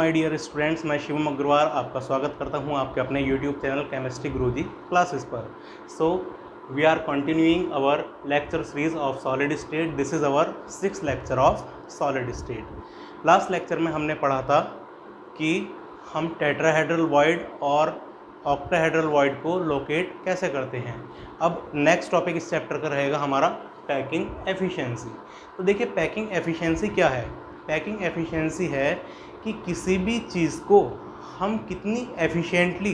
My dear students, मैं शिवम अग्रवाल आपका स्वागत करता हूं आपके अपने YouTube channel chemistry Guruji classes पर। So we are continuing our lecture series of solid state. This is our 6th lecture of solid state. Last lecture में हमने पढ़ा था कि हम टेट्राहेड्रल वॉइड और ऑक्टाहेड्रल वॉइड को लोकेट कैसे करते हैं। अब नेक्स्ट टॉपिक इस चैप्टर का रहेगा हमारा पैकिंग एफिशिएंसी। तो देखिए, पैकिंग एफिशिएंसी क्या है। पैकिंग एफिशिएंसी है कि किसी भी चीज़ को हम कितनी एफिशिएंटली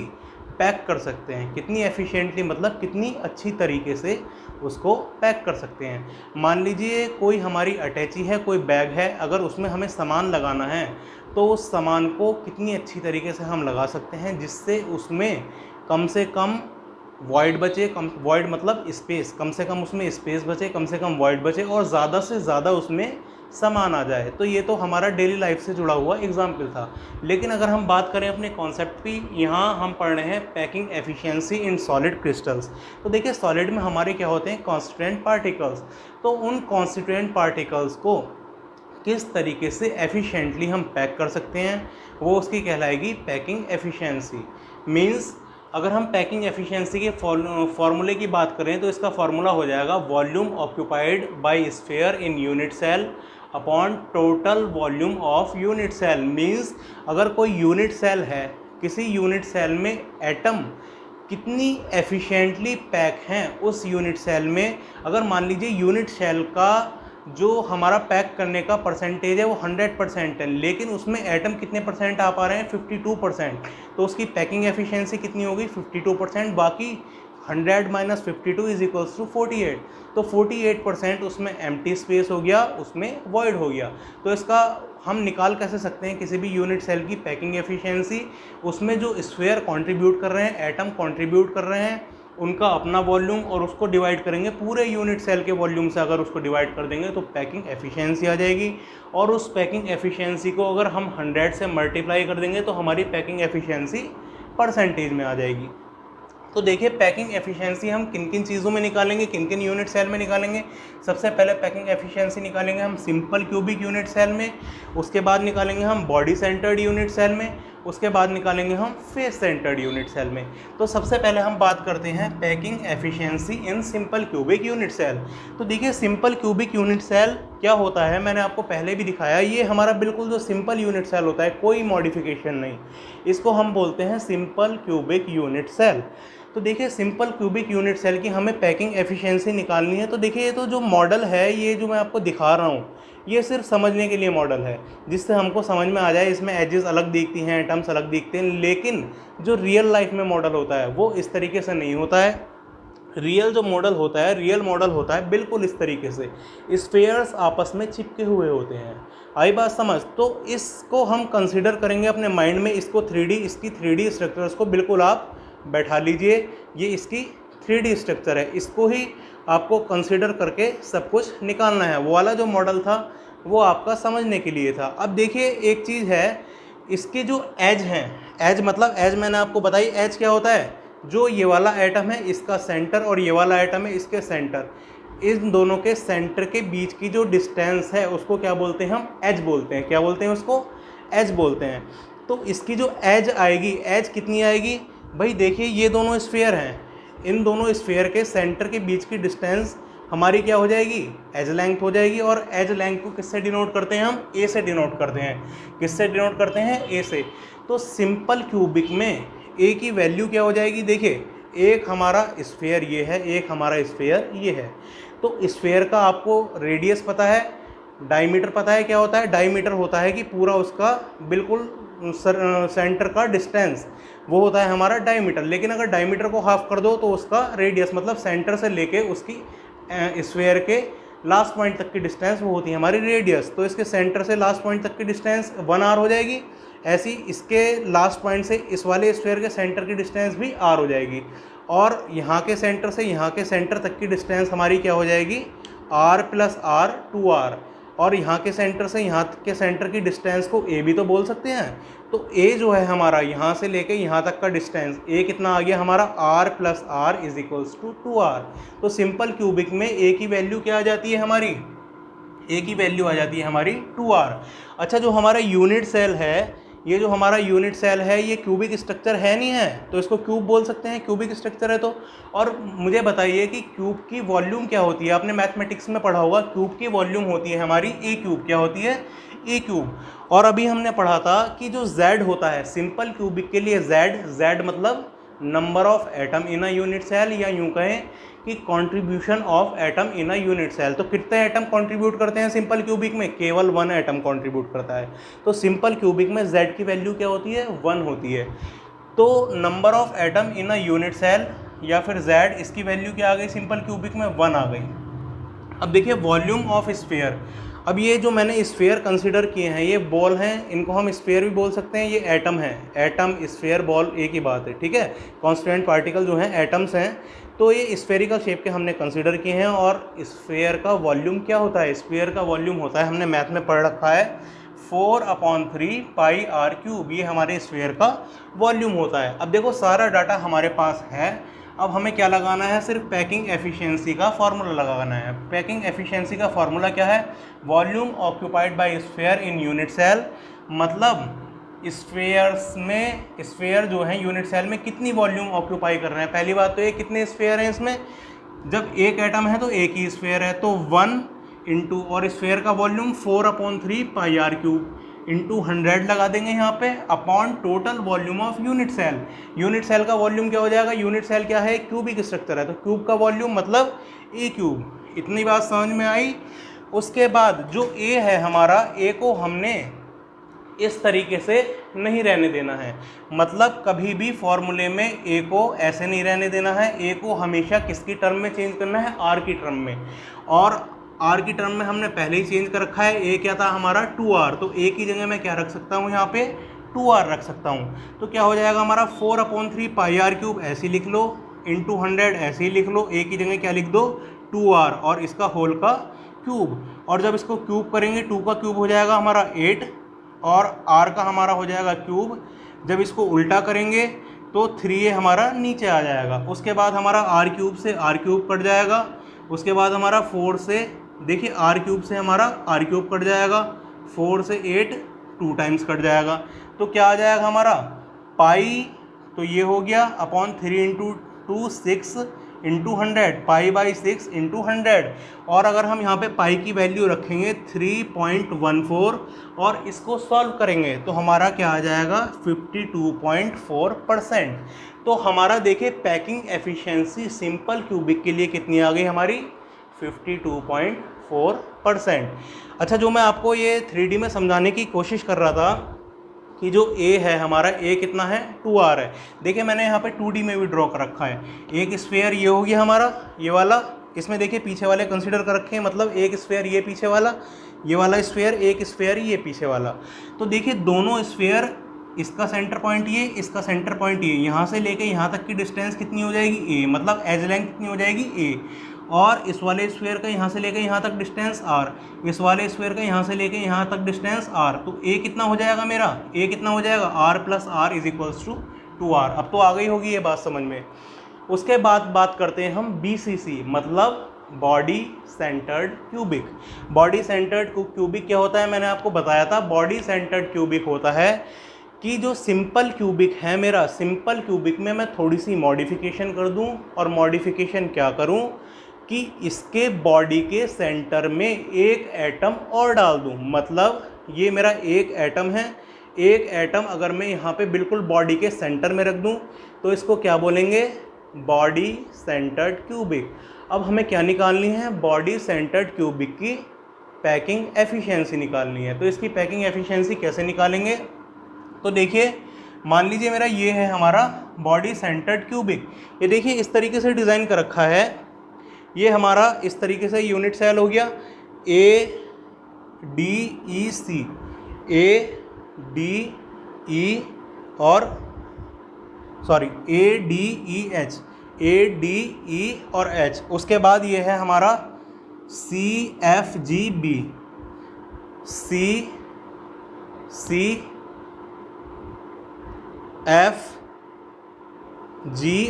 पैक कर सकते हैं। कितनी एफिशिएंटली मतलब कितनी अच्छी तरीके से उसको पैक कर सकते हैं। मान लीजिए कोई हमारी अटैची है, कोई बैग है, अगर उसमें हमें सामान लगाना है तो उस सामान को कितनी अच्छी तरीके से हम लगा सकते हैं जिससे उसमें कम से कम वॉइड बचे। वॉइड मतलब स्पेस, कम से कम उसमें स्पेस बचे, कम से कम वॉइड बचे और ज़्यादा से ज़्यादा उसमें सामान आ जाए। तो ये तो हमारा डेली लाइफ से जुड़ा हुआ एग्जाम्पल था। लेकिन अगर हम बात करें अपने कॉन्सेप्ट की, यहाँ हम पढ़ रहे हैं packing efficiency in solid crystals. तो देखिए, सॉलिड में हमारे क्या होते हैं, कॉन्स्टिट्यूएंट पार्टिकल्स। तो उन कॉन्स्टिट्यूएंट पार्टिकल्स को किस तरीके से एफिशिएंटली हम पैक कर सकते हैं, वो उसकी कहलाएगी पैकिंग एफिशिएंसी। मीन्स अगर हम पैकिंग एफिशिएंसी के फॉर्मूले की बात करें तो इसका फॉर्मूला हो जाएगा volume occupied by sphere in unit cell upon total volume of unit cell. Means अगर कोई यूनिट सेल है, किसी यूनिट सेल में एटम कितनी एफिशिएंटली पैक हैं उस यूनिट सेल में। अगर मान लीजिए यूनिट सेल का जो हमारा पैक करने का परसेंटेज है वो 100% है, लेकिन उसमें एटम कितने परसेंट आ पा रहे हैं, 52%। तो उसकी पैकिंग एफिशिएंसी कितनी होगी, 52%। बाकी 100 - 52 = 48। तो 48% उसमें एम्प्टी स्पेस हो गया, उसमें वॉइड हो गया। तो इसका हम निकाल कैसे सकते हैं किसी भी यूनिट सेल की पैकिंग एफिशिएंसी। उसमें जो स्फीयर कंट्रीब्यूट कर रहे हैं, एटम कंट्रीब्यूट कर रहे हैं, उनका अपना वॉल्यूम, और उसको डिवाइड करेंगे पूरे यूनिट सेल के वॉल्यूम से। अगर उसको डिवाइड कर देंगे तो पैकिंग एफिशिएंसी आ जाएगी। और उस पैकिंग एफिशिएंसी को अगर हम 100 से मल्टीप्लाई कर देंगे तो हमारी पैकिंग एफिशिएंसी परसेंटेज में आ जाएगी। तो देखिए, पैकिंग एफिशिएंसी हम किन किन चीज़ों में निकालेंगे, किन किन यूनिट सेल में निकालेंगे। सबसे पहले पैकिंग एफिशिएंसी निकालेंगे हम सिंपल क्यूबिक यूनिट सेल में, उसके बाद निकालेंगे हम बॉडी सेंटर्ड यूनिट सेल में, उसके बाद निकालेंगे हम फेस सेंटर्ड यूनिट सेल में। तो सबसे पहले हम बात करते हैं packing efficiency in simple cubic unit cell. तो देखिए, सिंपल क्यूबिक यूनिट सेल क्या होता है, मैंने आपको पहले भी दिखाया। ये हमारा बिल्कुल जो सिंपल यूनिट सेल होता है, कोई मॉडिफिकेशन नहीं, इसको हम बोलते हैं सिंपल क्यूबिक यूनिट सेल। तो देखिए, सिंपल क्यूबिक यूनिट सेल की हमें पैकिंग एफिशिएंसी निकालनी है। तो देखिए, ये तो जो मॉडल है, ये जो मैं आपको दिखा रहा हूँ, ये सिर्फ समझने के लिए मॉडल है, जिससे हमको समझ में आ जाए। इसमें एजेस अलग दिखती हैं, टर्म्स अलग दिखते हैं, लेकिन जो रियल लाइफ में मॉडल होता है वो इस तरीके से नहीं होता है। रियल जो मॉडल होता है, रियल मॉडल होता है बिल्कुल इस तरीके से, स्फीयर्स आपस में चिपके हुए होते हैं। आई बात समझ। तो इसको हम कंसिडर करेंगे अपने माइंड में। इसको 3D, इसकी 3D स्ट्रक्चर्स को बिल्कुल आप बैठा लीजिए। ये इसकी 3D स्ट्रक्चर है, इसको ही आपको कंसिडर करके सब कुछ निकालना है। वो वाला जो मॉडल था वो आपका समझने के लिए था। अब देखिए, एक चीज़ है, इसके जो एज हैं, एज मतलब एज मैंने आपको बताई। एज क्या होता है, जो ये वाला एटम है इसका सेंटर और ये वाला एटम है इसके सेंटर, इन दोनों के सेंटर के बीच की जो डिस्टेंस है उसको क्या बोलते हैं, हम एज बोलते हैं। क्या बोलते हैं उसको, एज बोलते हैं। तो इसकी जो एज आएगी, एज कितनी आएगी भाई, देखिए ये दोनों स्फीयर हैं, इन दोनों स्फीयर के सेंटर के बीच की डिस्टेंस हमारी क्या हो जाएगी, एज लेंथ हो जाएगी। और एज लेंथ को किससे डिनोट करते हैं, हम ए से डिनोट करते हैं। किससे डिनोट करते हैं, ए से। तो सिंपल क्यूबिक में ए की वैल्यू क्या हो जाएगी, देखिए, एक हमारा स्फीयर ये है, एक हमारा स्फीयर ये है। तो स्फीयर का आपको रेडियस पता है, डायमीटर पता है। क्या होता है, डायमीटर होता है कि पूरा उसका बिल्कुल सेंटर का डिस्टेंस, वो होता है हमारा डायमीटर। लेकिन अगर डायमीटर को हाफ कर दो तो उसका रेडियस मतलब सेंटर से लेके उसकी स्फीयर के लास्ट पॉइंट तक की डिस्टेंस वो होती है हमारी रेडियस। तो इसके सेंटर से लास्ट पॉइंट तक की डिस्टेंस 1 r हो जाएगी। ऐसी इसके लास्ट पॉइंट से इस वाले स्फीयर के सेंटर की डिस्टेंस भी r हो जाएगी। और यहाँ के सेंटर से यहाँ के सेंटर तक की डिस्टेंस हमारी क्या हो जाएगी, r + r 2r। और यहाँ के सेंटर से यहाँ के सेंटर की डिस्टेंस को a भी तो बोल सकते हैं। तो a जो है हमारा यहाँ से लेके यहाँ तक का डिस्टेंस, a कितना आ गया हमारा, r + r = 2r। तो सिंपल क्यूबिक में a की वैल्यू क्या आ जाती है हमारी, a की वैल्यू आ जाती है हमारी 2r। अच्छा, जो हमारा यूनिट सेल है, ये जो हमारा यूनिट सेल है ये क्यूबिक स्ट्रक्चर है नहीं है, तो इसको क्यूब बोल सकते हैं, क्यूबिक स्ट्रक्चर है तो। और मुझे बताइए कि क्यूब की वॉल्यूम क्या होती है, आपने मैथमेटिक्स में पढ़ा होगा, क्यूब की वॉल्यूम होती है हमारी ए क्यूब। क्या होती है? ए क्यूब। और अभी हमने पढ़ा था कि जो z होता है सिंपल क्यूबिक के लिए, z मतलब number of atom in a unit cell, या यूं कहें कि contribution of atom in a unit cell. तो कितने एटम कंट्रीब्यूट करते हैं सिंपल क्यूबिक में? केवल 1 एटम कंट्रीब्यूट करता है। तो सिंपल क्यूबिक में z की वैल्यू क्या होती है? 1 होती है। तो number of atom in a unit cell या फिर z, इसकी वैल्यू क्या आ गई सिंपल क्यूबिक में? 1 आ गई। अब देखिए वॉल्यूम ऑफ स्फीयर। अब ये जो मैंने स्फीयर कंसीडर किए हैं ये बॉल हैं, इनको हम स्फीयर भी बोल सकते हैं। ये एटम है, एटम स्फीयर बॉल एक ही बात है, ठीक है। कॉन्स्टिट्यूएंट पार्टिकल जो हैं एटम्स हैं, तो ये स्फेरिकल शेप के हमने कंसीडर किए हैं। और स्फीयर का वॉल्यूम क्या होता है? स्फीयर का वॉल्यूम होता है, हमने मैथ में पढ़ रखा है, 4/3 पाई आर क्यूब। ये हमारे स्फीयर का वॉल्यूम होता है। अब देखो सारा डाटा हमारे पास है, अब हमें क्या लगाना है? सिर्फ पैकिंग एफिशिएंसी का फार्मूला लगाना है। पैकिंग एफिशिएंसी का फार्मूला क्या है? Volume occupied by sphere in unit cell. मतलब स्फीयर्स में, स्फीयर जो है यूनिट सेल में कितनी वॉल्यूम ऑक्यूपाई कर रहे हैं। पहली बात तो ये कितने स्फीयर हैं इसमें, जब एक एटम है तो एक ही स्फीयर है, तो 1 इंटू, और स्फीयर का volume 4/3 pi r cube into 100 लगा देंगे यहाँ पे, upon total volume of unit cell. Unit cell का वॉल्यूम क्या हो जाएगा? यूनिट सेल क्या है? क्यूबिक स्ट्रक्चर है, तो क्यूब का वॉल्यूम मतलब ए क्यूब। इतनी बात समझ में आई। उसके बाद जो ए है हमारा, ए को हमने इस तरीके से नहीं रहने देना है, मतलब कभी भी फॉर्मूले में ए को ऐसे नहीं रहने देना है। ए को हमेशा किसकी टर्म में चेंज करना है? आर की टर्म में। और आर की टर्म में हमने पहले ही चेंज कर रखा है। ए क्या था हमारा? 2r, तो ए की जगह मैं क्या रख सकता हूँ यहाँ पे? 2r रख सकता हूँ। तो क्या हो जाएगा हमारा? 4/3 पाई आर क्यूब ऐसे ही लिख लो, इंटू 100 ऐसे ही लिख लो। ए की जगह क्या लिख दो? 2r, और इसका होल का क्यूब। और जब इसको क्यूब करेंगे 2 का क्यूब हो जाएगा हमारा 8, और r का हमारा हो जाएगा क्यूब। जब इसको उल्टा करेंगे तो 3a हमारा नीचे आ जाएगा। उसके बाद हमारा r क्यूब से r क्यूब कट जाएगा। उसके बाद हमारा 4 से, देखिए r क्यूब से हमारा r क्यूब कट जाएगा, 4 से 8 2 टाइम्स कट जाएगा। तो क्या आ जाएगा हमारा? पाई, तो ये हो गया upon 3 into 2 6 into 100, pi by 6 into 100। और अगर हम यहाँ पे पाई की वैल्यू रखेंगे 3.14 और इसको सॉल्व करेंगे तो हमारा क्या आ जाएगा? 52.4%। तो हमारा देखिए पैकिंग एफिशिएंसी सिंपल क्यूबिक के लिए कितनी आ गई हमारी? 52.4%। अच्छा, जो मैं आपको ये 3D में समझाने की कोशिश कर रहा था कि जो A है हमारा, A कितना है? 2r है। देखिए मैंने यहाँ पे 2D में भी ड्रॉ कर रखा है। एक स्फीयर ये हो गया हमारा, ये वाला, इसमें देखिए पीछे वाले कंसीडर कर रखे हैं, मतलब एक स्फीयर ये पीछे वाला, ये वाला स्फीयर, एक स्फीयर ये पीछे वाला। तो देखिए दोनों स्फीयर, इसका सेंटर पॉइंट ये, इसका सेंटर पॉइंट ये, यहाँ से लेके यहाँ तक की डिस्टेंस कितनी हो जाएगी? A, मतलब एज लेंथ कितनी हो जाएगी? A। और इस वाले स्फीयर का यहाँ से लेके यहाँ तक डिस्टेंस r, इस वाले स्फीयर का यहाँ से लेके यहाँ तक डिस्टेंस r। तो a कितना हो जाएगा मेरा? a कितना हो जाएगा? r plus r is equals to 2r। अब तो आ गई होगी ये बात समझ में। उसके बाद बात करते हैं हम BCC, मतलब body centred cubic. Body centred cubic क्या होता है? मैंने आपको बताया था, बॉडी सेंटर्ड क्यूबिक होता है कि जो सिंपल क्यूबिक है मेरा, सिंपल क्यूबिक में मैं थोड़ी सी मॉडिफिकेशन कर दूं। और मॉडिफिकेशन क्या करूं? कि इसके बॉडी के सेंटर में एक एटम और डाल दूं। मतलब ये मेरा एक एटम है, एक एटम अगर मैं यहाँ पे बिल्कुल बॉडी के सेंटर में रख दूं तो इसको क्या बोलेंगे? Body centred cubic. अब हमें क्या निकालनी है? बॉडी सेंटर्ड क्यूबिक की पैकिंग एफिशिएंसी निकालनी है। तो इसकी पैकिंग एफिशिएंसी कैसे निकालेंगे? तो देखिए मान लीजिए मेरा ये है हमारा बॉडी सेंटर्ड क्यूबिक। ये देखिए इस तरीके से डिज़ाइन कर रखा है। ये हमारा इस तरीके से यूनिट सेल हो गया, ADEC, ADE और ADEH, ADE और H। उसके बाद ये है हमारा CFGB, CFG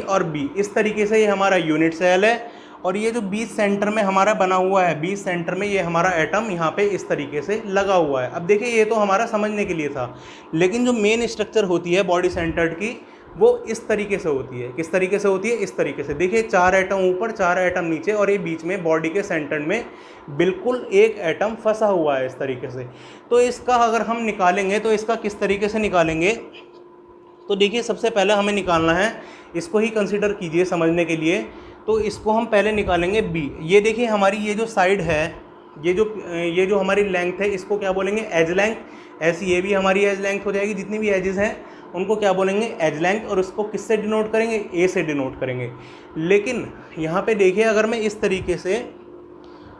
और B। इस तरीके से ये हमारा यूनिट सेल है। और ये जो बीच सेंटर में हमारा बना हुआ है, बीच सेंटर में ये हमारा एटम यहाँ पे इस तरीके से लगा हुआ है। अब देखिए ये तो हमारा समझने के लिए था, लेकिन जो मेन स्ट्रक्चर होती है बॉडी सेंटर्ड की वो इस तरीके से होती है। किस तरीके से होती है? इस तरीके से। देखिए 4 एटम ऊपर, 4 एटम नीचे, और ये बीच में बॉडी के सेंटर में बिल्कुल एक एटम फंसा हुआ है इस तरीके से। तो इसका अगर हम निकालेंगे तो इसका किस तरीके से निकालेंगे? तो देखिए सबसे पहले हमें निकालना है, इसको ही कंसिडर कीजिए समझने के लिए। तो इसको हम पहले निकालेंगे बी। ये देखिए हमारी ये जो साइड है, ये जो हमारी लेंथ है, इसको क्या बोलेंगे? Edge length. ऐसी ये भी हमारी एज लेंथ हो जाएगी। जितनी भी एजेस हैं उनको क्या बोलेंगे? Edge length. और उसको किससे डिनोट करेंगे? ए से डिनोट करेंगे। लेकिन यहाँ पे देखिए अगर मैं इस तरीके से,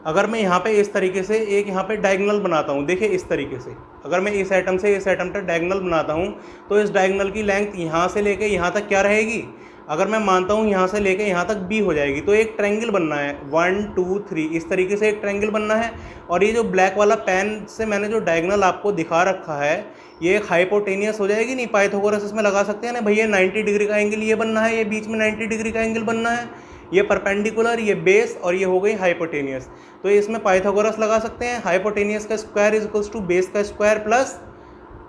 अगर मैं यहाँ पे इस तरीके से एक यहाँ पे डायगोनल बनाता हूँ, देखिए इस तरीके से, अगर मैं इस एटम से इस एटम तक डायगोनल बनाता हूँ तो इस डायगोनल की लेंथ यहाँ से लेके यहाँ तक क्या रहेगी? अगर मैं मानता हूँ यहाँ से लेके यहाँ तक बी हो जाएगी। तो एक ट्रायंगल बनना है, 1 2 3 इस तरीके से एक ट्रायंगल बनना है। और ये जो ब्लैक वाला पेन से मैंने जो डायगोनल आपको दिखा रखा है, ये एक हाइपोटेनियस हो जाएगी नहीं? पाइथागोरस इसमें लगा सकते हैं ना भैया, 90 डिग्री का एंगल ये बनना है, ये बीच में 90 डिग्री का एंगल बनना है, ये परपेंडिकुलर, ये बेस, और ये हो गई हाइपोटेनियस। तो इसमें पाइथागोरस लगा सकते हैं। हाइपोटेनियस का square is equals to base का स्क्वायर प्लस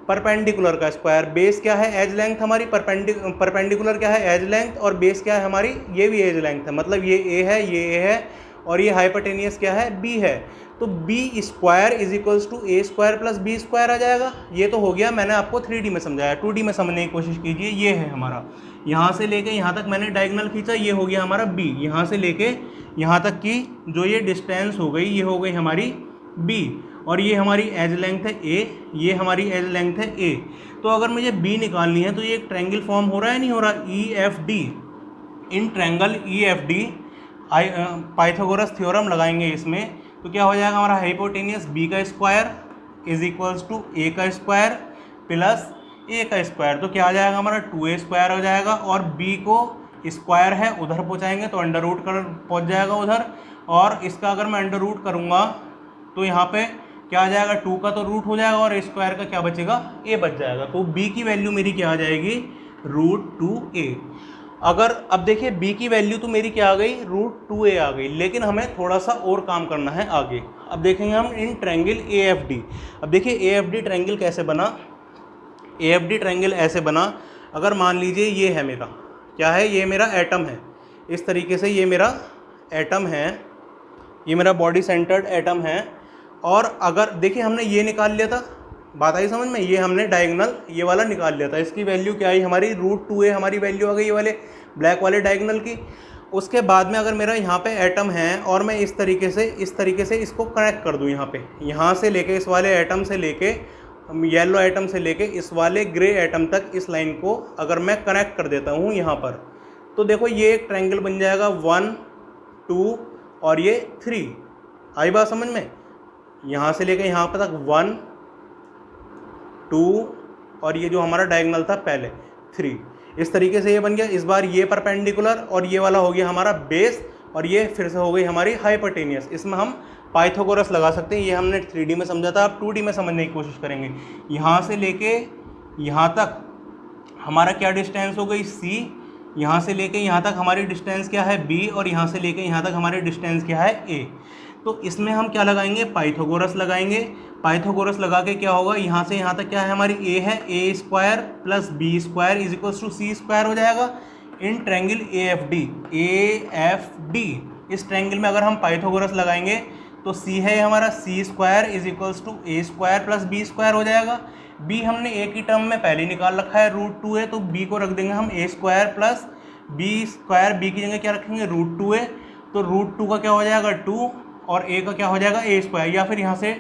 परपेंडिकुलर का स्क्वायर। बेस क्या है? एज लेंथ हमारी। परपेंडिकुलर क्या है? As length. और बेस क्या है हमारी? ये भी एज लेंथ है, मतलब ये ए है, ये ए है, और ये हाइपोटेनियस क्या है? बी है। तो B square is equals to A square plus B square आ जाएगा। ये तो हो गया, मैंने आपको 3D में समझाया। 2D में समझने की कोशिश कीजिए। ये है हमारा, यहाँ से लेके यहाँ तक मैंने डायगोनल खींचा, ये हो गया हमारा बी। यहाँ से लेके यहाँ तक की जो ये डिस्टेंस हो गई, ये हो गई हमारी बी। और ये हमारी एज लेंथ है ए, ये हमारी एज लेंथ है ए। तो अगर मुझे बी निकालनी है तो ये एक ट्रायंगल फॉर्म हो रहा है नहीं हो रहा? E F D. In triangle E F D Pythagoras theorem लगाएंगे इसमें, तो क्या हो जाएगा हमारा? हाइपोटेनियस बी का स्क्वायर इज इक्वल्स टू ए का स्क्वायर प्लस ए का स्क्वायर। तो क्या आ जाएगा हमारा? 2a स्क्वायर हो जाएगा। और b को स्क्वायर है उधर पहुँचाएंगे तो अंडर रूट कर पहुँच जाएगा उधर। और इसका अगर मैं अंडर रूट करूँगा तो यहाँ पे क्या आ जाएगा? 2 का तो रूट हो जाएगा, और स्क्वायर का क्या बचेगा? a बच जाएगा। तो b की वैल्यू मेरी क्या आ जाएगी? √2a। अगर अब देखिए b की वैल्यू तो मेरी क्या आ गई? √2a आ गई। लेकिन हमें थोड़ा सा और काम करना है आगे। अब देखेंगे हम इन ट्रायंगल AFD। अब देखिए AFD ट्रायंगल कैसे बना? AFD ट्रायंगल ऐसे बना, अगर मान लीजिए ये है मेरा, क्या है? ये मेरा एटम है। इस तरीके से ये मेरा एटम है, ये मेरा बॉडी सेंटर्ड एटम है। और अगर देखिए हमने ये निकाल लिया था, बात आई समझ में? ये हमने डायगोनल ये वाला निकाल लिया था। इसकी वैल्यू क्या आई हमारी? √2a हमारी वैल्यू आ गई ये वाले ब्लैक वाले डायगोनल की। उसके बाद में अगर मेरा यहाँ पे एटम है और मैं इस तरीके से इसको कनेक्ट कर दूँ, यहाँ से लेके इस वाले एटम से लेके, येलो एटम से लेके इस वाले ग्रे एटम तक इस लाइन को अगर मैं कनेक्ट कर देता हूँ यहाँ पर, तो देखो ये एक ट्रायंगल बन जाएगा 1 2 और ये 3। आई बात समझ में? यहाँ से लेके यहाँ पर तक 1 2 और ये जो हमारा डायगोनल था पहले 3, इस तरीके से ये बन गया। इस बार ये परपेंडिकुलर और ये वाला हो गया हमारा बेस, और ये फिर से हो गई हमारी हाइपोटेनियस। इसमें हम पाइथागोरस लगा सकते हैं। ये हमने 3D में समझा था, अब 2D में समझने की कोशिश करेंगे। यहाँ से लेके यहाँ तक हमारा क्या डिस्टेंस हो गई? C। यहाँ से लेके यहाँ तक हमारी डिस्टेंस क्या है? B। और यहाँ से लेके यहाँ तक हमारी डिस्टेंस क्या है? A। तो इसमें हम क्या लगाएंगे? पाइथागोरस लगाएंगे। पाइथागोरस लगा के क्या होगा? यहाँ से यहाँ तक क्या है हमारी? A है, a square plus b square is equals to c square हो जाएगा इन ट्रायंगल AFD। इस ट्रायंगल में अगर हम पाइथागोरस लगाएंगे तो c है हमारा, c square is equals to a square plus b square हो जाएगा। b हमने एक ही टर्म में पहले निकाल रखा है, √2a, तो b को रख देंगे हम a square plus b square. b की जगह क्या रखेंगे? √2a। तो √2 का क्या हो जाएगा? 2, और a का क्या हो जाएगा? a square. या फिर यहाँ से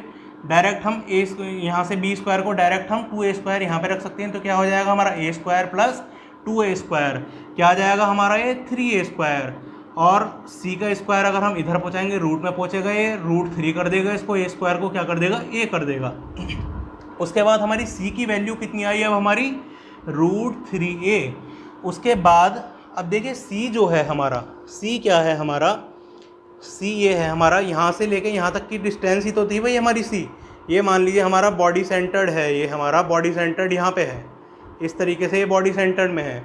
डायरेक्ट हम यहाँ से b स्क्वायर को डायरेक्ट हम 2a स्क्वायर यहाँ पे रख सकते हैं। तो क्या हो जाएगा हमारा? a square plus 2a square. क्या आ जाएगा हमारा? ये 3a स्क्वायर। और c का स्क्वायर अगर हम इधर पहुँचाएंगे, रूट में पहुँचेगा, ये √3 कर देगा इसको, a स्क्वायर को क्या कर देगा? a कर देगा। उसके बाद हमारी c की वैल्यू कितनी आई? अब हमारी √3a। उसके बाद अब देखिए c जो है हमारा, c क्या है हमारा? c ये है हमारा, यहाँ से लेके यहाँ तक की डिस्टेंस ही तो थी भाई हमारी c। ये मान लीजिए हमारा बॉडी सेंटर्ड है, ये हमारा बॉडी सेंटर्ड यहाँ पे है, इस तरीके से ये बॉडी सेंटर्ड में है।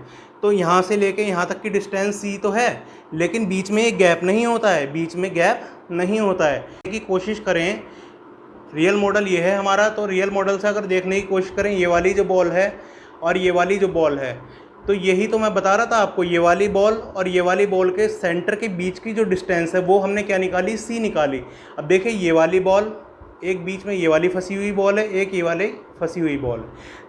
तो यहाँ से लेके यहाँ तक की डिस्टेंस c तो है, लेकिन बीच में एक गैप नहीं होता है, बीच में गैप नहीं होता है। कि कोशिश करें, रियल मॉडल ये है हमारा, तो रियल मॉडल से अगर देखने की कोशिश करें, ये वाली जो बॉल है और ये वाली जो बॉल है, तो यही तो मैं बता रहा था आपको, ये वाली बॉल और ये वाली बॉल के सेंटर के बीच की जो डिस्टेंस है वो हमने क्या निकाली, c निकाली। अब देखिए ये वाली बॉल, एक बीच में ये वाली फंसी हुई बॉल है, एक ये वाली फंसी हुई बॉल,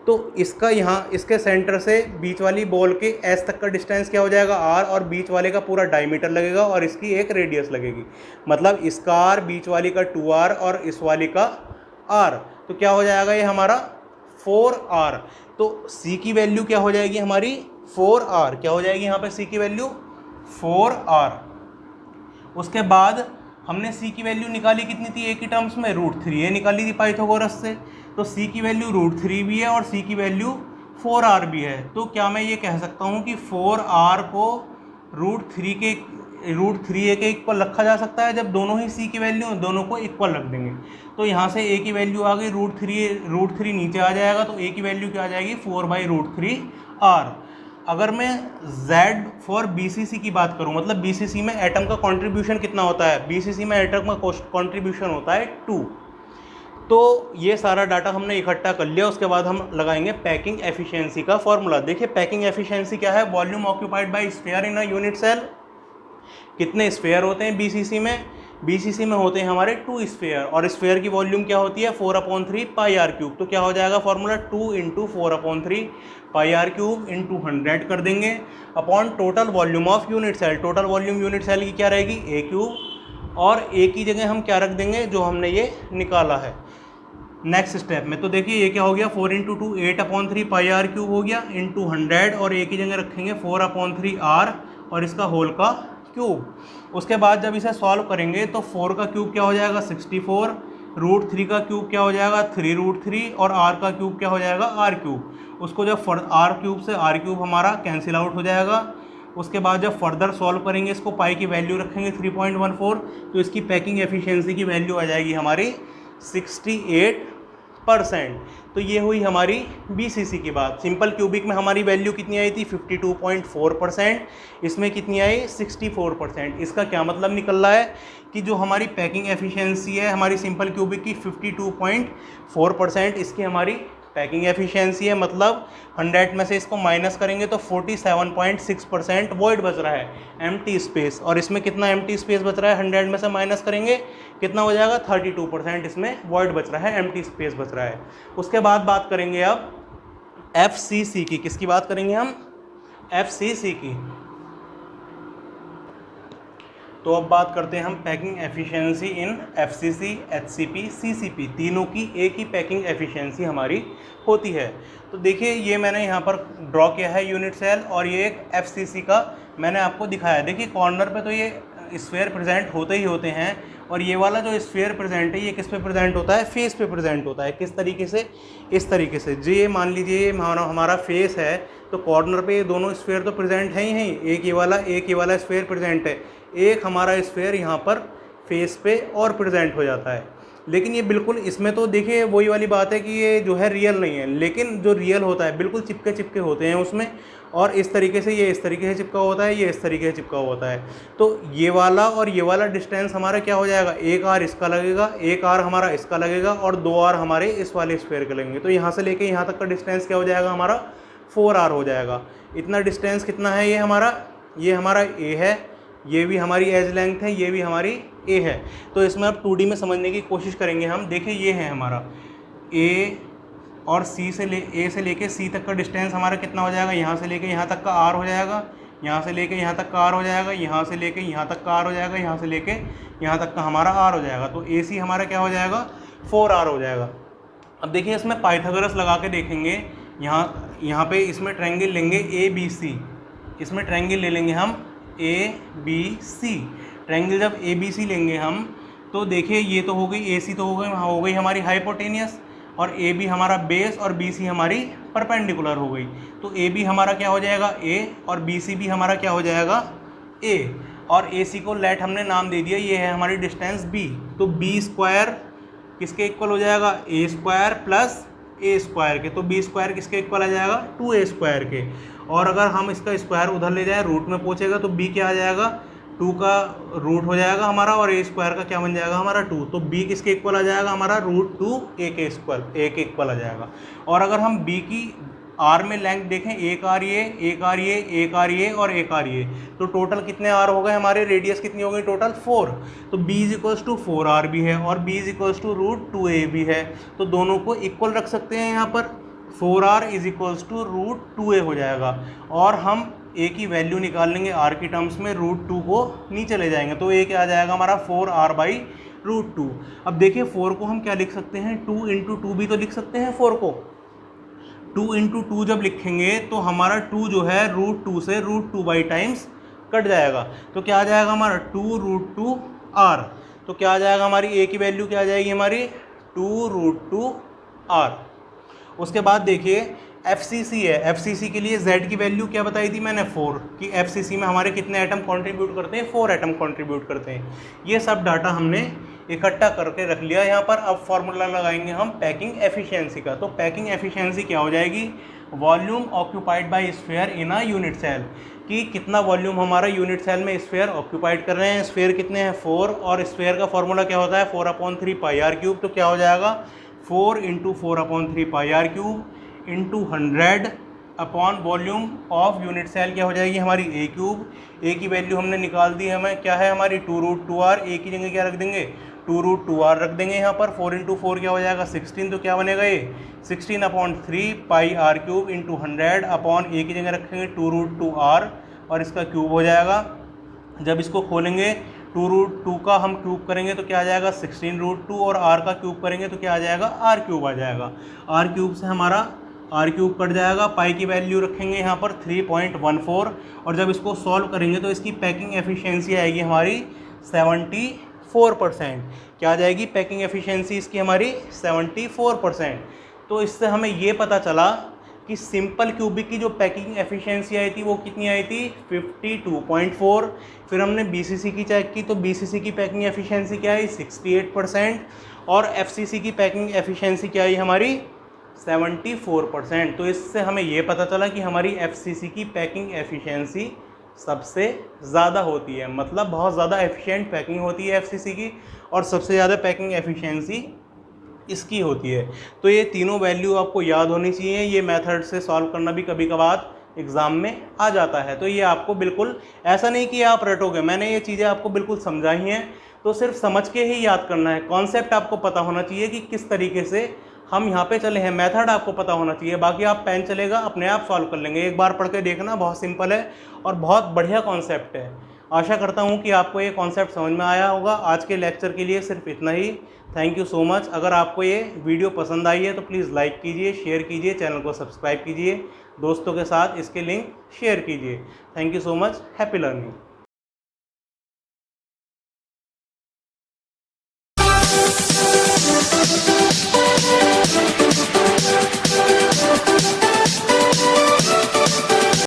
तो इसका यहाँ इसके सेंटर से बीच वाली बॉल के एस तक का डिस्टेंस क्या हो जाएगा, r, और बीच वाले का पूरा डायमीटर लगेगा और इसकी एक रेडियस लगेगी, मतलब इसका r, बीच वाली का 2r और इस वाली का r, तो क्या हो जाएगा ये हमारा 4r। तो c की वैल्यू क्या हो जाएगी हमारी 4r, क्या हो जाएगी यहाँ पे c की वैल्यू 4r। उसके बाद हमने c की वैल्यू निकाली कितनी थी, a की टर्म्स में √3 ये निकाली थी पाइथागोरस से, तो c की वैल्यू √3 भी है और c की वैल्यू 4r भी है। तो क्या मैं ये कह सकता हूँ कि 4r को √3a के इक्वल रखा जा सकता है, जब दोनों ही c की वैल्यू दोनों को इक्वल रख देंगे। तो यहाँ से a की वैल्यू आ गई √3 नीचे आ जाएगा, तो a की वैल्यू क्या आ जाएगी 4/√3r। अगर मैं Z फॉर BCC की बात करूं, मतलब BCC में एटम का कंट्रीब्यूशन कितना होता है, BCC में एटम का कंट्रीब्यूशन होता है 2। तो ये सारा डाटा हमने इकट्ठा कर लिया। उसके बाद हम लगाएंगे पैकिंग एफिशिएंसी का फॉर्मूला। देखिए पैकिंग एफिशिएंसी क्या है, volume occupied by sphere in a unit cell. कितने स्फीयर होते हैं BCC में, BCC में होते हैं हमारे 2 स्फीयर, और स्फीयर की वॉल्यूम क्या होती है 4/3 πr3। तो क्या हो जाएगा फॉर्मूला 2 × 4/3 πr3 × 100 कर देंगे upon total volume of unit cell. Total volume unit cell की क्या रहेगी a3, और a की जगह हम क्या रख देंगे जो हमने ये निकाला है नेक्स्ट स्टेप में। तो देखिए ये क्या हो गया 4 × 2 8/3 πr3 हो गया इंटू 100, और a की जगह रखेंगे 4/3r और इसका होल का क्यूब। उसके बाद जब इसे सॉल्व करेंगे तो 4 का क्यूब क्या हो जाएगा 64, √3 का क्यूब क्या हो जाएगा 3√3, और r का क्यूब क्या हो जाएगा r3। उसको जब r3 से r3 हमारा कैंसिल आउट हो जाएगा। उसके बाद जब फर्दर सॉल्व करेंगे इसको, पाई की वैल्यू रखेंगे 3.14, तो इसकी पैकिंग एफिशिएंसी की वैल्यू आ जाएगी हमारी 68%। तो ये हुई हमारी BCC की बात। सिंपल क्यूबिक में हमारी वैल्यू कितनी आई थी 52.4%, इसमें कितनी आई 64%। इसका क्या मतलब निकल रहा है कि जो हमारी पैकिंग एफिशिएंसी है हमारी सिंपल क्यूबिक की 52.4%, इसकी हमारी पैकिंग एफिशिएंसी है, मतलब 100 में से इसको माइनस करेंगे तो 47.6% वॉइड बच रहा है, एम्प्टी स्पेस। और इसमें कितना एम्प्टी स्पेस बच रहा है 100 में से माइनस करेंगे कितना हो जाएगा 32% इसमें वॉइड बच रहा है, एम्प्टी स्पेस बच रहा है। उसके बाद बात करेंगे अब FCC की। किसकी बात करेंगे हम, FCC की। तो अब बात करते हैं हम पैकिंग एफिशिएंसी इन FCC, HCP, CCP, तीनों की एक ही पैकिंग एफिशिएंसी हमारी होती है। तो देखिए ये मैंने यहाँ पर ड्रॉ किया है यूनिट सेल, और ये एक FCC का मैंने आपको दिखाया। देखिए कॉर्नर पे तो ये स्फीयर प्रेजेंट होते ही होते हैं, और ये वाला जो स्फीयर प्रेजेंट है ये किस पे प्रेजेंट होता है, फेस पे प्रेजेंट होता है। किस तरीके से, इस तरीके से। जी ये मान लीजिए हमारा फेस है, तो कॉर्नर पे ये दोनों स्फीयर तो प्रेजेंट है ही, एक ये वाला स्फीयर प्रेजेंट है, एक हमारा स्फीयर यहाँ पर फेस पे और प्रेजेंट हो जाता है। लेकिन ये बिल्कुल इसमें तो देखिए वही वाली बात है कि ये जो है रियल नहीं है, लेकिन जो रियल होता है बिल्कुल चिपके चिपके होते हैं उसमें, और इस तरीके से ये इस तरीके से चिपका होता है, ये इस तरीके से चिपका होता है। तो ये वाला और ये वाला डिस्टेंस हमारा क्या हो जाएगा, एक आर इसका लगेगा, एक आर हमारा इसका लगेगा, और 2 आर हमारे इस वाले स्फीयर के लगेंगे। तो यहाँ से लेके यहाँ तक का डिस्टेंस क्या हो जाएगा हमारा 4r हो जाएगा। इतना डिस्टेंस कितना है ये हमारा a है, ये भी हमारी एज लेंथ है, ये भी हमारी a है। तो इसमें अब 2D में समझने की कोशिश करेंगे हम। देखिए ये है हमारा a और a से लेके c तक का डिस्टेंस हमारा कितना हो जाएगा, यहाँ से लेके यहाँ तक का r हो जाएगा, यहाँ से लेके यहाँ तक का r हो जाएगा, यहाँ से लेके यहाँ तक का r हो जाएगा, यहाँ से लेके यहाँ तक का हमारा r हो जाएगा। तो AC हमारा क्या हो जाएगा 4r हो जाएगा। अब देखिए इसमें पाइथागोरस लगा के देखेंगे, यहाँ पे इसमें ट्रायंगल लेंगे ABC, इसमें ट्रायंगल ले लेंगे हम ABC। ट्रायंगल जब ABC लेंगे हम, तो देखिए ये तो हो गई AC, तो हो गई हमारी हाइपोटेनियस, और AB हमारा बेस और BC हमारी परपेंडिकुलर हो गई। तो AB हमारा क्या हो जाएगा A, और BC भी हमारा क्या हो जाएगा A, और AC को लेट हमने नाम दे दिया, ये है हमारी डिस्टेंस B। तो B स्क्वायर किसके इक्वल हो जाएगा A square plus A square के, तो B स्क्वायर किसके इक्वल आ जाएगा 2A स्क्वायर के। और अगर हम इसका स्क्वायर उधर ले जाए रूट में पहुँचेगा तो b क्या आ जाएगा, 2 का रूट हो जाएगा हमारा, और a स्क्वायर का क्या बन जाएगा हमारा 2, तो b किसके इक्वल आ जाएगा हमारा √2 a के इक्वल आ जाएगा। और अगर हम b की आर में लेंथ देखें, एक आ रही है, एक आ रही है, एक आ रही है और एक आ रही है, तो टोटल कितने आर हो गए हमारे, रेडियस कितनी हो गई टोटल 4, तो b is equals to 4r भी है और b is equals to √2a भी है, तो दोनों को इक्वल रख सकते हैं यहाँ पर, 4r is equals to √2a हो जाएगा। और हम a की वैल्यू निकाल लेंगे r की टर्म्स में, √2 को नीचे ले जाएंगे तो a क्या आ जाएगा हमारा 4r/√2। अब देखिए 4 को हम क्या लिख सकते हैं, 2 इंटू 2 भी तो लिख सकते हैं 4 को, 2 इंटू 2 जब लिखेंगे तो हमारा 2 जो है √2 से √2 टाइम्स कट जाएगा, तो क्या आ जाएगा हमारा 2√2r, तो क्या आ जाएगा हमारी a की वैल्यू क्या आ जाएगी हमारी 2√2r। उसके बाद देखिए FCC है, FCC के लिए Z की वैल्यू क्या बताई थी मैंने 4, कि FCC में हमारे कितने एटम कंट्रीब्यूट करते हैं, 4 एटम कंट्रीब्यूट करते हैं। ये सब डाटा हमने इकट्ठा करके रख लिया यहाँ पर। अब फॉर्मूला लगाएंगे हम पैकिंग एफिशिएंसी का, तो पैकिंग एफिशिएंसी क्या हो जाएगी, volume occupied by sphere in a unit cell, कि कितना वॉल्यूम हमारा यूनिट सेल में स्फीयर ऑक्यूपाइड कर रहे हैं। स्फीयर कितने हैं 4, और स्फीयर का फॉर्मूला क्या होता है 4/3 πr3, तो क्या हो जाएगा 4 × 4/3 πr3 into 100 upon volume of unit cell क्या हो जाएगी हमारी a3। a की वैल्यू हमने निकाल दी है, हमें क्या है हमारी 2√2r, a की जगह क्या रख देंगे 2√2r रख देंगे यहाँ पर, 4 × 4 क्या हो जाएगा 16, तो क्या बनेगा ये 16/3 πr3 इंटू 100 अपॉन a की जगह रखेंगे 2√2r और इसका क्यूब हो जाएगा। जब इसको खोलेंगे 2√2 का हम क्यूब करेंगे तो क्या आ जाएगा 16√2 और r का क्यूब करेंगे तो क्या आ जाएगा r³ आ जाएगा। r³ से हमारा r³ कट जाएगा, पाई की वैल्यू रखेंगे यहाँ पर 3.14 और जब इसको सॉल्व करेंगे तो इसकी पैकिंग एफिशिएंसी आएगी हमारी 74%। क्या आ जाएगी पैकिंग एफिशिएंसी इसकी हमारी 74%। तो इससे हमें ये पता चला कि सिंपल क्यूबिक की जो पैकिंग एफिशिएंसी आई थी वो कितनी आई थी 52.4। फिर हमने BCC की चेक की तो BCC की पैकिंग एफिशिएंसी क्या आई 68% और FCC की पैकिंग एफिशिएंसी क्या आई हमारी 74%। तो इससे हमें ये पता चला कि हमारी FCC की पैकिंग एफिशिएंसी सबसे ज़्यादा होती है, मतलब बहुत ज़्यादा एफिशिएंट पैकिंग होती है FCC की, और सबसे ज़्यादा पैकिंग एफिशिएंसी इसकी होती है। तो ये तीनों वैल्यू आपको याद होनी चाहिए, ये मेथड से सॉल्व करना भी कभी कभार एग्ज़ाम में आ जाता है। तो ये आपको बिल्कुल ऐसा नहीं कि आप रटोगे, मैंने ये चीज़ें आपको बिल्कुल समझाई हैं, तो सिर्फ समझ के ही याद करना है। कॉन्सेप्ट आपको पता होना चाहिए कि किस तरीके से हम यहाँ पे चले हैं, मेथड आपको पता होना चाहिए, बाकी आप पेन चलेगा अपने आप सॉल्व कर लेंगे। एक बार पढ़ के देखना, बहुत सिंपल है और बहुत बढ़िया कॉन्सेप्ट है। आशा करता हूँ कि आपको ये कॉन्सेप्ट समझ में आया होगा। आज के लेक्चर के लिए सिर्फ इतना ही। Thank you so much. अगर आपको ये वीडियो पसंद आई है तो प्लीज़ लाइक कीजिए, शेयर कीजिए, चैनल को सब्सक्राइब कीजिए, दोस्तों के साथ इसके लिंक शेयर कीजिए। Thank you so much. Happy learning.